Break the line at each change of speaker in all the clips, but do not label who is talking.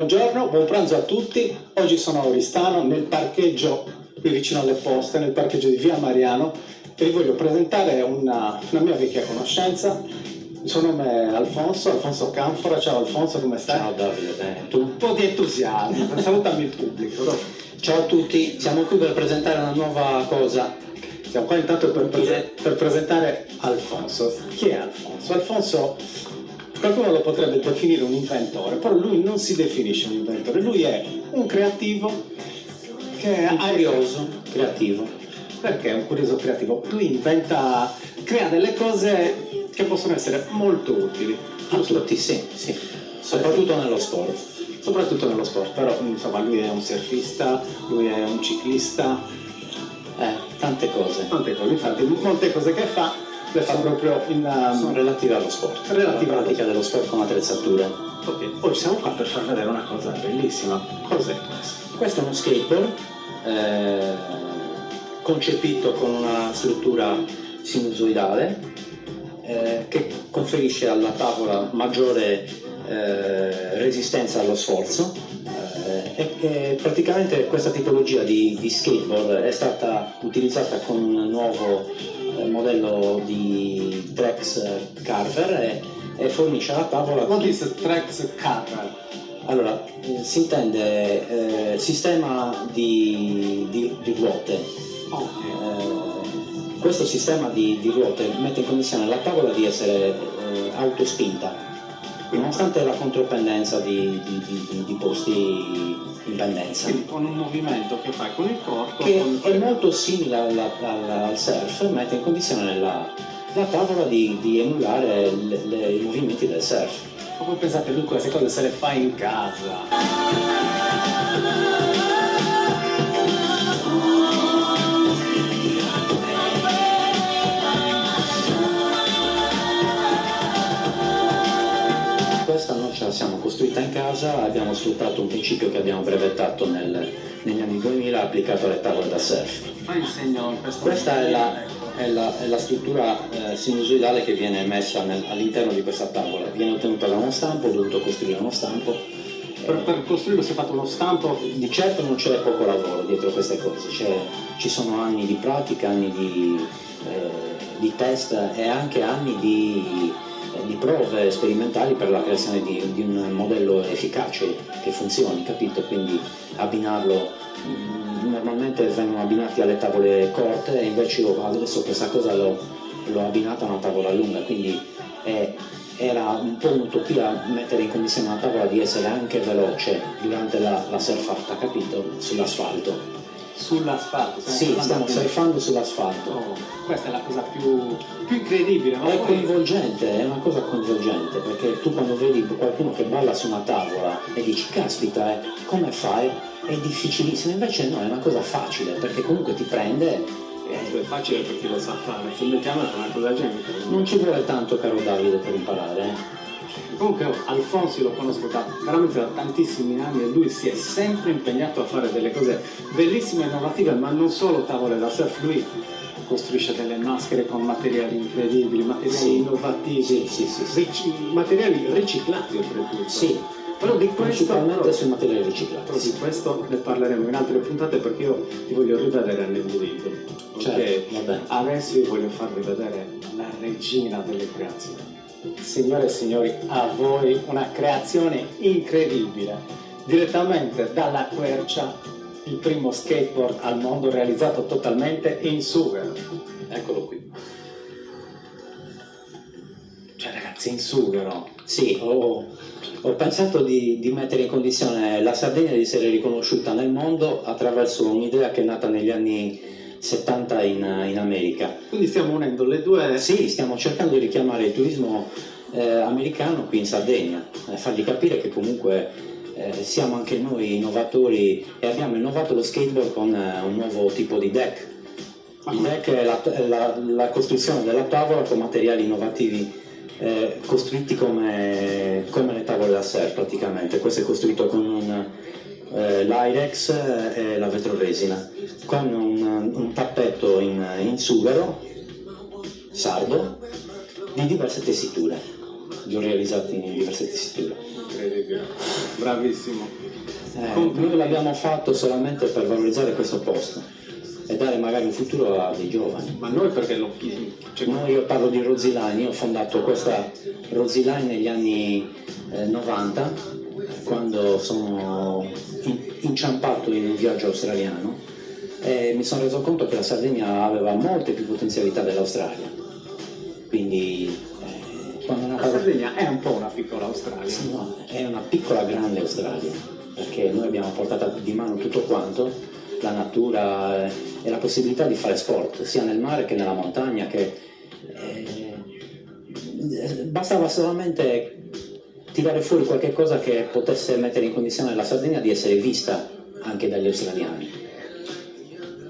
Buongiorno, buon pranzo a tutti. Oggi sono a Oristano, nel parcheggio qui vicino alle poste, nel parcheggio di Via Mariano, e vi voglio presentare una mia vecchia conoscenza. Il suo nome è Alfonso Canfora. Ciao Alfonso, come stai?
Ciao Davide, bene, tu?
Un po' di entusiasmo, salutami il pubblico.
Ciao a tutti, siamo qui per presentare una nuova cosa.
Siamo qua intanto per presentare Alfonso. Chi è Alfonso? Alfonso, qualcuno lo potrebbe definire un inventore, però lui non si definisce un inventore, lui è un creativo che
Un curioso creativo.
Perché è un curioso creativo? Lui crea delle cose che possono essere molto utili.
A tutti, sì, soprattutto nello sport.
Soprattutto nello sport, però insomma lui è un surfista, lui è un ciclista.
Tante cose.
Infatti molte cose che fa le fa proprio
sono relative allo sport.
Relative
alla pratica dello sport con attrezzature.
Ok, oggi siamo qua per far vedere una cosa bellissima. Cos'è questo?
Questo è uno skateboard concepito con una struttura sinusoidale che conferisce alla tavola maggiore resistenza allo sforzo. E praticamente questa tipologia di skateboard è stata utilizzata con un nuovo modello di Trex Carver e fornisce alla tavola.
What is a Trex Carver?
Allora, si intende sistema di ruote. Questo sistema di ruote mette in condizione la tavola di essere autospinta, nonostante la contropendenza di posti in pendenza.
Quindi con un movimento che fai con il corpo.
Che è molto simile al surf, mette in condizione la tavola di emulare i movimenti del surf.
Ma voi pensate, lui queste cose se le fa in casa?
Questa noi ce la siamo costruita in casa, abbiamo sfruttato un principio che abbiamo brevettato negli anni 2000 applicato alle tavole da surf. Questa è la struttura sinusoidale che viene messa all'interno di questa tavola, viene ottenuta da uno stampo, ho dovuto costruire uno stampo.
Per costruirlo si è fatto uno stampo?
Di certo non c'è poco lavoro dietro queste cose, ci sono anni di pratica, anni di test e anche anni di prove sperimentali per la creazione di un modello efficace che funzioni, capito? Quindi abbinarlo, normalmente vengono abbinati alle tavole corte e invece io adesso questa cosa l'ho abbinata a una tavola lunga, quindi era un po' un'utopia mettere in condizione una tavola di essere anche veloce durante la surfata, capito? Sull'asfalto.
Sull'asfalto?
Sì, stiamo surfando sull'asfalto.
Oh, questa è la cosa più incredibile. Ma
è coinvolgente, è una cosa coinvolgente, perché tu quando vedi qualcuno che balla su una tavola e dici caspita, come fai? È difficilissimo, invece no, è una cosa facile, perché comunque ti prende.
È facile per chi lo sa fare, se mettiamo una cosa del genere.
Non ci vuole tanto, caro Davide, per imparare.
Comunque Alfonso lo conosco veramente da tantissimi anni e lui si è sempre impegnato a fare delle cose bellissime e innovative, ma non solo tavole da surf, lui costruisce delle maschere con materiali incredibili, materiali innovativi, materiali riciclati oltretutto.
Sì,
però di questo,
principalmente sui materiali riciclati.
Però di questo ne parleremo in altre puntate, perché io ti voglio rivedere nel video.
Certo, va bene.
Adesso vi voglio farvi vedere la regina delle creazioni. Signore e signori, a voi una creazione incredibile, direttamente dalla Quercia, il primo skateboard al mondo realizzato totalmente in sughero. Eccolo qui. Cioè ragazzi, in sughero.
Sì, ho pensato di mettere in condizione la Sardegna di essere riconosciuta nel mondo attraverso un'idea che è nata negli anni 70 in America.
Quindi stiamo unendo le due?
Sì, stiamo cercando di richiamare il turismo americano qui in Sardegna, fargli capire che comunque siamo anche noi innovatori e abbiamo innovato lo skateboard con un nuovo tipo di deck. Il deck è la costruzione della tavola con materiali innovativi costruiti come le tavole da surf praticamente. Questo è costruito con l'Irex e la vetroresina, con un tappetto in sughero sardo di diverse tessiture. li ho realizzati in diverse tessiture.
Incredibile, bravissimo.
Noi l'abbiamo fatto solamente per valorizzare questo posto e dare magari un futuro a dei giovani.
Ma noi perché lo...
Io parlo di Rozzi Line, io ho fondato questa Rozzi Line negli anni 90, quando sono inciampato in un viaggio australiano e mi sono reso conto che la Sardegna aveva molte più potenzialità dell'Australia. Quindi quando
la Sardegna è un po' una piccola Australia.
Sì, no, è una piccola grande Australia, perché noi abbiamo portato di mano tutto quanto, la natura e la possibilità di fare sport, sia nel mare che nella montagna, che bastava solamente tirare fuori qualche cosa che potesse mettere in condizione la Sardegna di essere vista anche dagli australiani,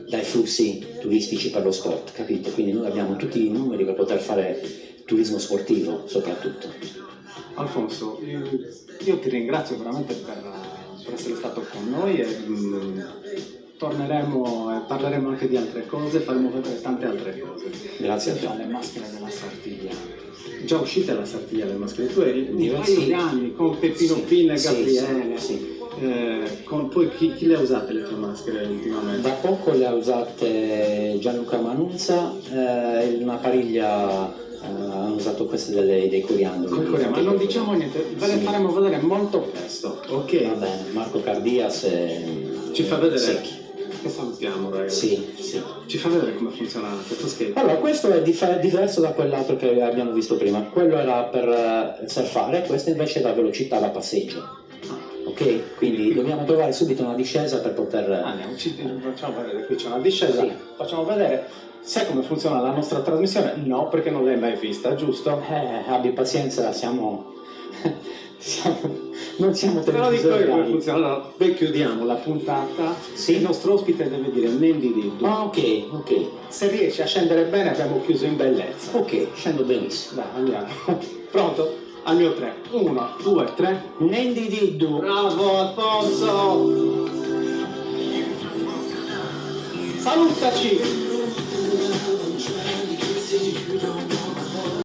dai flussi turistici per lo sport, capito? Quindi noi abbiamo tutti i numeri per poter fare turismo sportivo soprattutto.
Alfonso, io ti ringrazio veramente per essere stato con noi e torneremo e parleremo anche di altre cose, faremo vedere tante altre cose.
Grazie a te.
Le maschere della Sartiglia. Già uscite alla Sartiglia le maschere, tu eri un paio
sì.
di anni con Peppino Pinna e Gabriele.
Sì.
Poi chi le ha usate le tue maschere ultimamente?
Da poco le ha usate Gianluca Manunza, una pariglia hanno usato queste dei coriandoli.
Ma non diciamo niente, ve le faremo vedere molto presto, ok?
Va bene, Marco Cardias
ci fa vedere.
Secchi.
Che salutiamo, ragazzi.
Sì.
Ci fa vedere come funziona questo skate.
Allora, questo è diverso da quell'altro che abbiamo visto prima. Quello era per surfare, questo invece è da velocità da passeggio. Ok? Quindi dobbiamo trovare subito una discesa per poter...
Andiamo, facciamo vedere, qui c'è una discesa,
Sì.
Facciamo vedere. Sai come funziona la nostra trasmissione? No, perché non l'hai mai vista, giusto?
Abbi pazienza, non siamo
Te lo dico io come
televisori.
funziona. Allora, poi chiudiamo la puntata.
Sì.
Il nostro ospite deve dire Nendi Diddu.
Ah, ok.
Se riesci a scendere bene abbiamo chiuso in bellezza.
Ok, scendo benissimo.
Dai, andiamo. Pronto? Al mio 3. 1, 2, 3.
Nendi Diddu.
Bravo Alfonso! Salutaci!